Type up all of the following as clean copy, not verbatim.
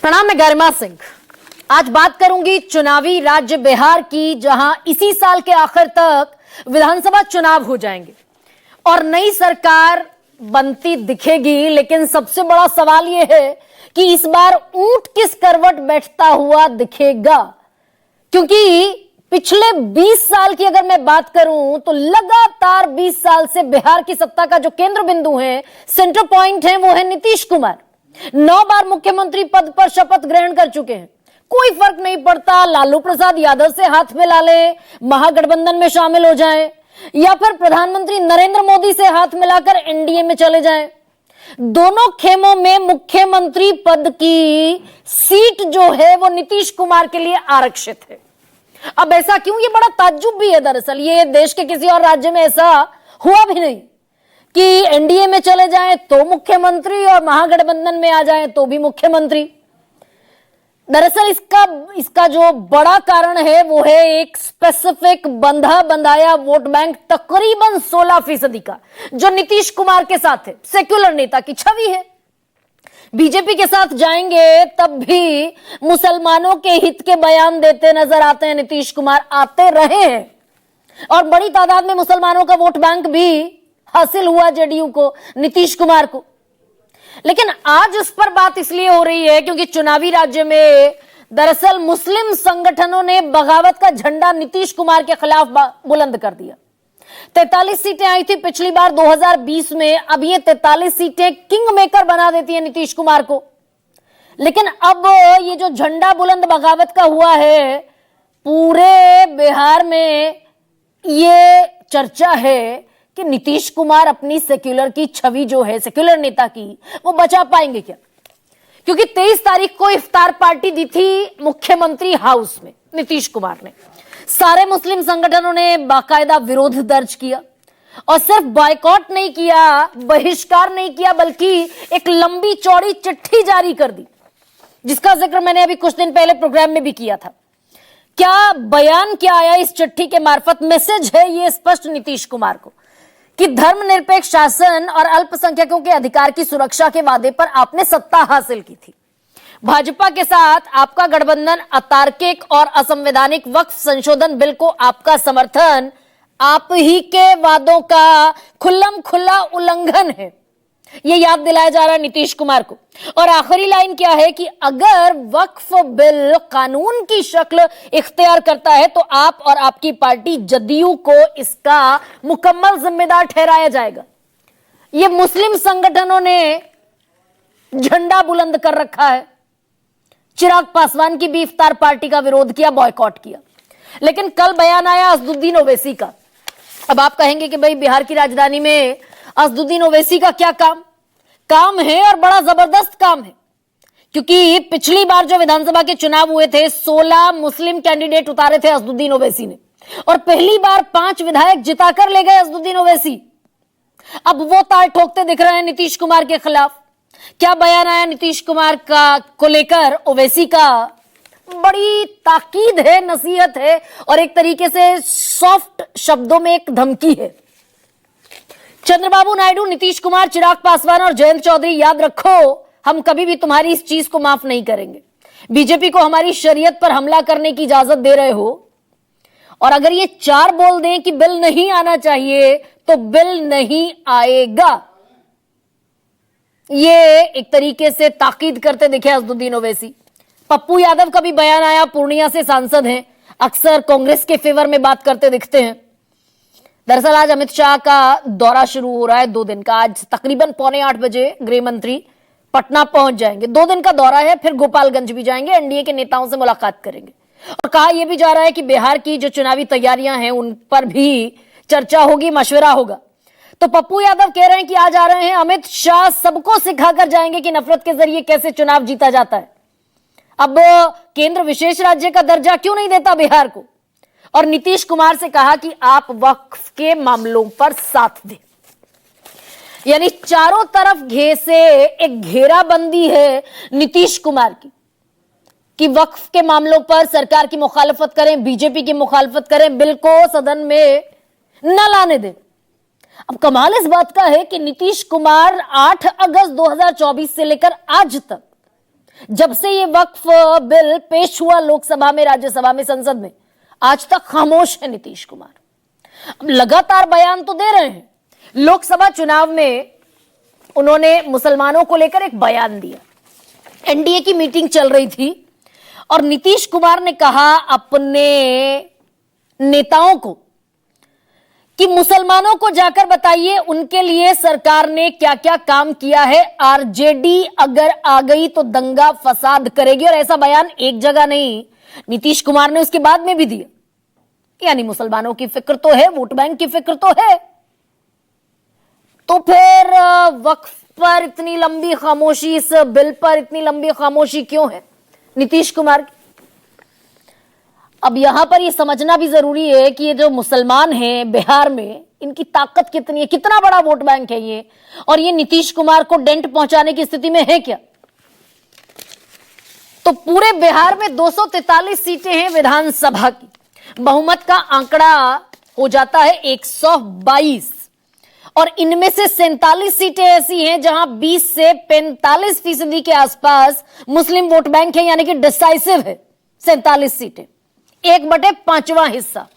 प्रणाम, मैं गरिमा सिंह। आज बात करूंगी चुनावी राज्य बिहार की, जहां इसी साल के आखिर तक विधानसभा चुनाव हो जाएंगे और नई सरकार बनती दिखेगी। लेकिन सबसे बड़ा सवाल यह है कि इस बार ऊंट किस करवट बैठता हुआ दिखेगा, क्योंकि पिछले 20 साल की अगर मैं बात करूं तो लगातार 20 साल से बिहार की सत्ता का जो केंद्र बिंदु है, सेंटर पॉइंट है, वो है नीतीश कुमार। 9 बार मुख्यमंत्री पद पर शपथ ग्रहण कर चुके हैं। कोई फर्क नहीं पड़ता लालू प्रसाद यादव से हाथ मिला ले, महागठबंधन में शामिल हो जाएं, या फिर प्रधानमंत्री नरेंद्र मोदी से हाथ मिलाकर एनडीए में चले जाएं। दोनों खेमों में मुख्यमंत्री पद की सीट जो है वो नीतीश कुमार के लिए आरक्षित है। अब ऐसा क्यों? ये बड़ा ताज्जुब भी है। दरअसल ये देश के किसी और राज्य में ऐसा हुआ भी नहीं कि एनडीए में चले जाएं तो मुख्यमंत्री और महागठबंधन में आ जाएं तो भी मुख्यमंत्री। दरअसल इसका जो बड़ा कारण है वो है एक स्पेसिफिक बंधा बंधाया वोट बैंक, तकरीबन 16% का, जो नीतीश कुमार के साथ है। सेक्युलर नेता की छवि है। बीजेपी के साथ जाएंगे तब भी मुसलमानों के हित के बयान देते नजर आते हैं नीतीश कुमार, आते रहे हैं, और बड़ी तादाद में मुसलमानों का वोट बैंक भी हासिल हुआ जेडीयू को, नीतीश कुमार को। लेकिन आज इस पर बात इसलिए हो रही है क्योंकि चुनावी राज्य में दरअसल मुस्लिम संगठनों ने बगावत का झंडा नीतीश कुमार के खिलाफ बुलंद कर दिया। 43 सीटें आई थी पिछली बार 2020 में, अब ये 43 सीटें किंग मेकर बना देती है नीतीश कुमार को। लेकिन अब ये जो झंडा बुलंद बगावत का हुआ है, पूरे बिहार में ये चर्चा है कि नीतीश कुमार अपनी सेक्युलर की छवि जो है, सेक्युलर नेता की, वो बचा पाएंगे क्या? क्योंकि 23 तारीख को इफ्तार पार्टी दी थी मुख्यमंत्री हाउस में नीतीश कुमार ने। सारे मुस्लिम संगठनों ने बाकायदा विरोध दर्ज किया, और सिर्फ बॉयकॉट नहीं किया, बहिष्कार नहीं किया, बल्कि एक लंबी चौड़ी चिट्ठी जारी कर दी, जिसका जिक्र मैंने अभी कुछ दिन पहले प्रोग्राम में भी किया था। क्या बयान क्या आया इस चिट्ठी के मार्फत? मैसेज है ये स्पष्ट नीतीश कुमार को कि धर्मनिरपेक्ष शासन और अल्पसंख्यकों के अधिकार की सुरक्षा के वादे पर आपने सत्ता हासिल की थी। भाजपा के साथ आपका गठबंधन अतार्किक और असंवैधानिक वक्फ संशोधन बिल को आपका समर्थन आप ही के वादों का खुल्लम खुल्ला उल्लंघन है, ये याद दिलाया जा रहा है नीतीश कुमार को। और आखिरी लाइन क्या है कि अगर वक्फ बिल कानून की शक्ल इख्तियार करता है तो आप और आपकी पार्टी जदयू को इसका मुकम्मल जिम्मेदार ठहराया जाएगा। ये मुस्लिम संगठनों ने झंडा बुलंद कर रखा है। चिराग पासवान की भी इफ्तार पार्टी का विरोध किया, बॉयकॉट किया। लेकिन कल बयान आया असदुद्दीन ओवैसी का। अब आप कहेंगे कि भाई बिहार की राजधानी में असदुद्दीन ओवैसी का क्या काम है, और बड़ा जबरदस्त काम है, क्योंकि पिछली बार जो विधानसभा के चुनाव हुए थे 16 मुस्लिम कैंडिडेट उतारे थे असदुद्दीन ओवैसी ने, और पहली बार 5 विधायक जिताकर ले गए असदुद्दीन ओवैसी। अब वो ताल ठोकते दिख रहे हैं नीतीश कुमार के खिलाफ। क्या बयान आया नीतीश कुमार का को लेकर? ओवैसी का बड़ी ताकीद है, नसीहत है, और एक तरीके से सॉफ्ट शब्दों में एक धमकी है। चंद्रबाबू नायडू, नीतीश कुमार, चिराग पासवान और जयंत चौधरी, याद रखो, हम कभी भी तुम्हारी इस चीज को माफ नहीं करेंगे। बीजेपी को हमारी शरीयत पर हमला करने की इजाजत दे रहे हो, और अगर ये 4 बोल दें कि बिल नहीं आना चाहिए तो बिल नहीं आएगा। ये एक तरीके से ताकीद करते दिखे असदुद्दीन ओवैसी। पप्पू यादव का भी बयान आया, पूर्णिया से सांसद हैं, अक्सर कांग्रेस के फेवर में बात करते दिखते हैं। दरअसल आज अमित शाह का दौरा शुरू हो रहा है 2 दिन का। आज तकरीबन 7:45 बजे गृह मंत्री पटना पहुंच जाएंगे। 2 दिन का दौरा है, फिर गोपालगंज भी जाएंगे, एनडीए के नेताओं से मुलाकात करेंगे। और कहा यह भी जा रहा है कि बिहार की जो चुनावी तैयारियां हैं उन पर भी चर्चा होगी, मशवरा होगा। तो पप्पू यादव कह रहे हैं कि आज आ रहे हैं अमित शाह, सबको सिखाकर जाएंगे कि नफरत के जरिए कैसे चुनाव जीता जाता है। अब केंद्र विशेष राज्य का दर्जा क्यों नहीं देता बिहार को? और नीतीश कुमार से कहा कि आप वक्फ के मामलों पर साथ दें। यानी चारों तरफ से एक घेराबंदी है नीतीश कुमार की कि वक्फ के मामलों पर सरकार की मुखालफत करें, बीजेपी की मुखालफत करें, बिल को सदन में न लाने दें। अब कमाल इस बात का है कि नीतीश कुमार 8 अगस्त 2024 से लेकर आज तक जब से ये वक्फ बिल पेश हुआ लोकसभा में, राज्यसभा में, संसद में, आज तक खामोश है नीतीश कुमार। अब लगातार बयान तो दे रहे हैं। लोकसभा चुनाव में उन्होंने मुसलमानों को लेकर एक बयान दिया। एनडीए की मीटिंग चल रही थी और नीतीश कुमार ने कहा अपने नेताओं को कि मुसलमानों को जाकर बताइए उनके लिए सरकार ने क्या क्या काम किया है। आरजेडी अगर आ गई तो दंगा फसाद करेगी। और ऐसा बयान एक जगह नहीं, नीतीश कुमार ने उसके बाद में भी दिया। यानी मुसलमानों की फिक्र तो है, वोट बैंक की फिक्र तो है। तो फिर वक्फ पर इतनी लंबी खामोशी, इस बिल पर इतनी लंबी खामोशी क्यों है नीतीश कुमार की? अब यहां पर यह समझना भी जरूरी है कि ये जो मुसलमान हैं बिहार में, इनकी ताकत कितनी है, कितना बड़ा वोट बैंक है ये, और ये नीतीश कुमार को डेंट पहुंचाने की स्थिति में है क्या? तो पूरे बिहार में 243 सीटें हैं विधानसभा की। बहुमत का आंकड़ा हो जाता है 122 और इनमें से 47 सीटें ऐसी हैं जहां 20 से 45% के आसपास मुस्लिम वोट बैंक है, यानी कि डिसाइसिव है 47 सीटें, 1/5वां हिस्सा।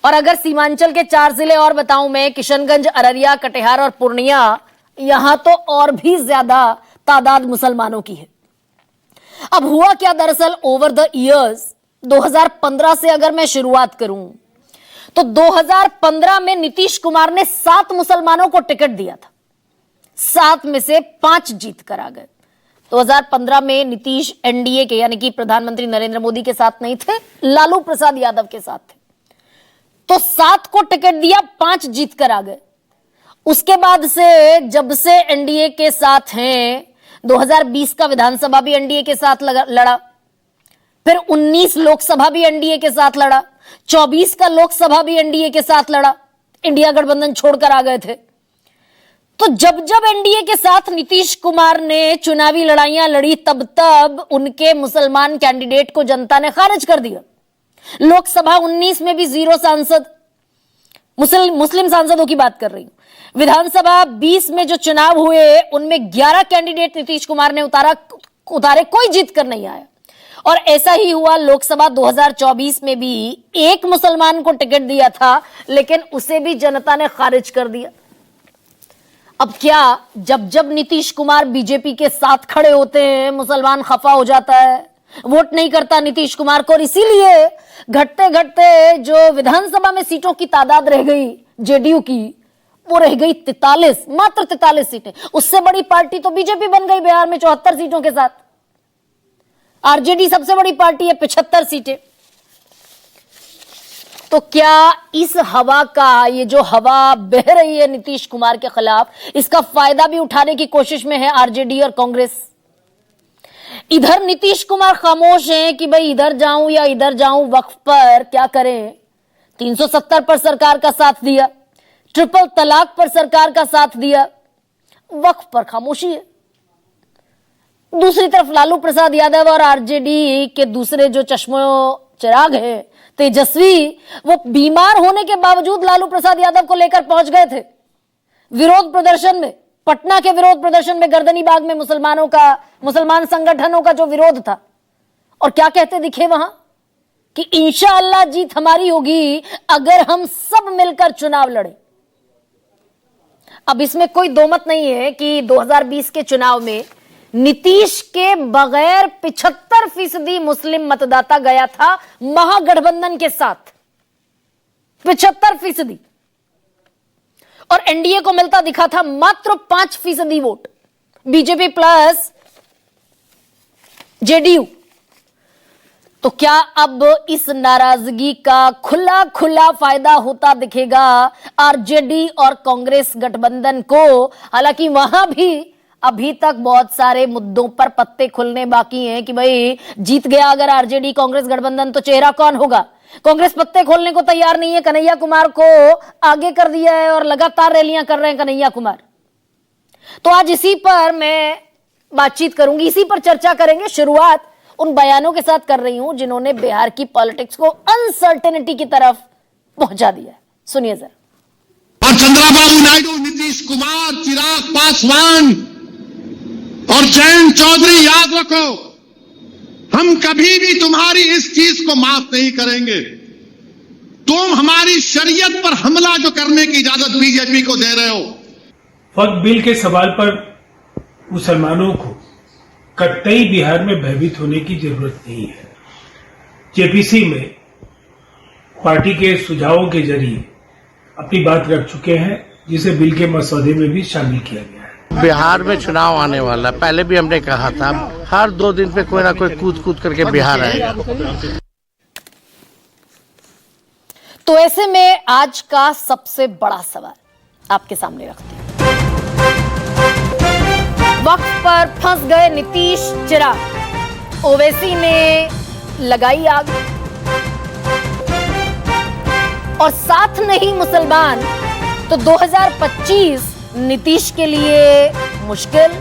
और अगर सीमांचल के 4 जिले और बताऊं मैं, किशनगंज, अररिया, कटिहार और पूर्णिया, यहां तो और भी ज्यादा तादाद मुसलमानों की है। अब हुआ क्या, दरअसल ओवर द इयर्स 2015 से अगर मैं शुरुआत करूं तो 2015 में नीतीश कुमार ने 7 मुसलमानों को टिकट दिया था, 7 में से 5 जीत कर आ गए। 2015 में नीतीश एनडीए के, यानी कि प्रधानमंत्री नरेंद्र मोदी के साथ नहीं थे, लालू प्रसाद यादव के साथ थे। तो 7 को टिकट दिया, 5 जीत कर आ गए। उसके बाद से जब से एनडीए के साथ हैं, 2020 का विधानसभा भी एनडीए के साथ लड़ा, फिर 19 लोकसभा भी एनडीए के साथ लड़ा, 24 का लोकसभा भी एनडीए के साथ लड़ा, इंडिया गठबंधन छोड़कर आ गए थे। तो जब जब एनडीए के साथ नीतीश कुमार ने चुनावी लड़ाइयां लड़ी, तब तब उनके मुसलमान कैंडिडेट को जनता ने खारिज कर दिया। लोकसभा 19 में भी 0 सांसद, मुस्लिम सांसदों की बात कर रही हूं। विधानसभा 20 में जो चुनाव हुए उनमें 11 कैंडिडेट नीतीश कुमार ने उतारे, कोई जीत कर नहीं आया। और ऐसा ही हुआ लोकसभा 2024 में भी, एक मुसलमान को टिकट दिया था लेकिन उसे भी जनता ने खारिज कर दिया। अब क्या, जब जब नीतीश कुमार बीजेपी के साथ खड़े होते हैं, मुसलमान खफा हो जाता है, वोट नहीं करता नीतीश कुमार को, और इसीलिए घटते घटते जो विधानसभा में सीटों की तादाद रह गई जेडीयू की, वो रह गई 43, मात्र 43 सीटें। उससे बड़ी पार्टी तो बीजेपी बन गई बिहार में 74 सीटों के साथ। आरजेडी सबसे बड़ी पार्टी है, 75 सीटें। तो क्या इस हवा का, ये जो हवा बह रही है नीतीश कुमार के खिलाफ, इसका फायदा भी उठाने की कोशिश में है आरजेडी और कांग्रेस? इधर नीतीश कुमार खामोश हैं कि भाई इधर जाऊं या इधर जाऊं, वक्फ पर क्या करें। 370 पर सरकार का साथ दिया, ट्रिपल तलाक पर सरकार का साथ दिया, वक्फ पर खामोशी है। दूसरी तरफ लालू प्रसाद यादव और आरजेडी के दूसरे जो चश्मो चिराग है तेजस्वी, वो बीमार होने के बावजूद लालू प्रसाद यादव को लेकर पहुंच गए थे विरोध प्रदर्शन में। पटना के विरोध प्रदर्शन में, गर्दनी बाग में मुसलमान संगठनों का जो विरोध था, और क्या कहते दिखे वहां कि इंशाअल्लाह जीत हमारी होगी अगर हम सब मिलकर चुनाव लड़े। अब इसमें कोई दो मत नहीं है कि 2020 के चुनाव में नीतीश के बगैर 75% मुस्लिम मतदाता गया था महागठबंधन के साथ, 75%, और एनडीए को मिलता दिखा था मात्र 5% वोट, बीजेपी प्लस जेडीयू। तो क्या अब इस नाराजगी का खुला खुला फायदा होता दिखेगा आरजेडी और कांग्रेस गठबंधन को? हालांकि वहां भी अभी तक बहुत सारे मुद्दों पर पत्ते खुलने बाकी हैं कि भाई जीत गया अगर आरजेडी कांग्रेस गठबंधन तो चेहरा कौन होगा। कांग्रेस पत्ते खोलने को तैयार नहीं है, कन्हैया कुमार को आगे कर दिया है और लगातार रैलियां कर रहे हैं कन्हैया कुमार। तो आज इसी पर मैं बातचीत करूंगी, इसी पर चर्चा करेंगे। शुरुआत उन बयानों के साथ कर रही हूं जिन्होंने बिहार की पॉलिटिक्स को अनसर्टेनिटी की तरफ पहुंचा दिया। सुनिए जरा। और चंद्रबाबू नायडू, नीतीश कुमार, चिराग पासवान और जयंत चौधरी याद रखो, हम कभी भी तुम्हारी इस चीज को माफ नहीं करेंगे। तुम हमारी शरीयत पर हमला जो करने की इजाजत बीजेपी को दे रहे हो। वक्फ बिल के सवाल पर मुसलमानों को कतई बिहार में भयभीत होने की जरूरत नहीं है। जेपीसी में पार्टी के सुझावों के जरिए अपनी बात रख चुके हैं, जिसे बिल के मसौदे में भी शामिल किया गया है। बिहार में चुनाव आने वाला, पहले भी हमने कहा था, हर 2 दिन पे कोई ना कोई कूद करके बिहार आएगा। तो ऐसे में आज का सबसे बड़ा सवाल आपके सामने रखते हैं। वक्फ पर फंस गए नीतीश चिराग, ओवैसी ने लगाई आग और साथ नहीं मुसलमान, तो 2025 नीतीश के लिए मुश्किल।